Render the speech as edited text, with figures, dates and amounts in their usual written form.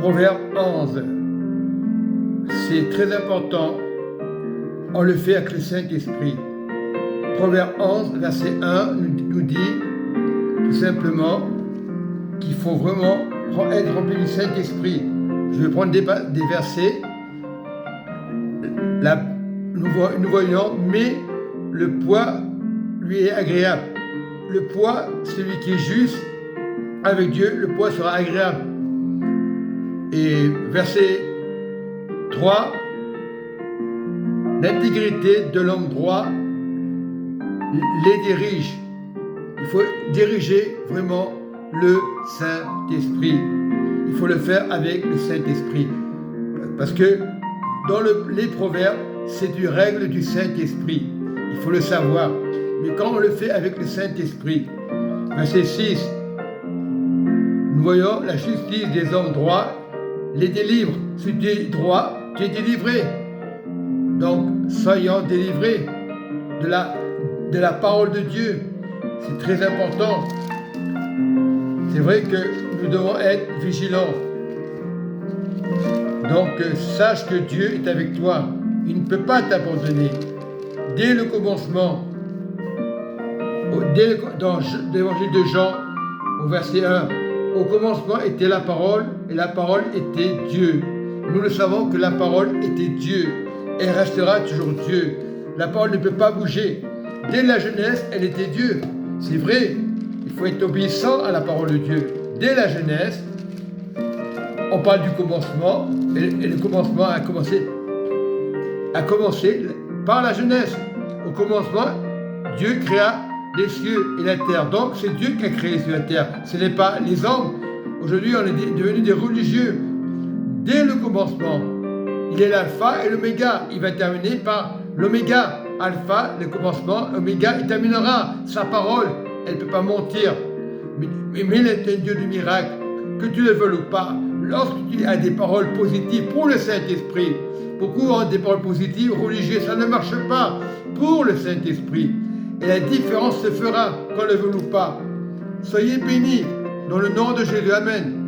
Proverbe 11. C'est très important. On le fait avec le Saint-Esprit. Proverbe 11, verset 1 nous dit tout simplement qu'il faut vraiment être rempli du Saint-Esprit. Je vais prendre des versets. Là, nous voyons, mais le poids lui est agréable. Le poids, celui qui est juste avec Dieu, le poids sera agréable. Et verset 3, l'intégrité de l'homme droit les dirige. Il faut diriger vraiment le Saint-Esprit. Il faut le faire avec le Saint-Esprit. Parce que dans les proverbes, c'est une règle du Saint-Esprit. Il faut le savoir. Mais quand on le fait avec le Saint-Esprit, verset 6, nous voyons la justice des hommes droits les délivre. Si tu es droit, tu es délivré. Donc, soyons délivrés de la parole de Dieu. C'est très important. C'est vrai que nous devons être vigilants. Donc, sache que Dieu est avec toi. Il ne peut pas t'abandonner. Dès le commencement, dans l'évangile de Jean, au verset 1, au commencement était la parole, et la parole était Dieu. Nous le savons que la parole était Dieu, et restera toujours Dieu. La parole ne peut pas bouger. Dès la jeunesse, elle était Dieu. C'est vrai, il faut être obéissant à la parole de Dieu. Dès la jeunesse, on parle du commencement, et le commencement a commencé par la jeunesse. Au commencement, Dieu créa les cieux et la terre. Donc, c'est Dieu qui a créé les cieux et la terre. Ce n'est pas les hommes. Aujourd'hui, on est devenus des religieux. Dès le commencement, il est l'alpha et l'oméga. Il va terminer par l'oméga. Alpha, le commencement, oméga, il terminera. Sa parole, elle ne peut pas mentir. Mais il est un Dieu du miracle. Que tu le veuilles ou pas, lorsque tu as des paroles positives pour le Saint-Esprit, beaucoup ont des paroles positives religieuses, ça ne marche pas pour le Saint-Esprit. Et la différence se fera, qu'on le veuille ou pas. Soyez bénis dans le nom de Jésus. Amen.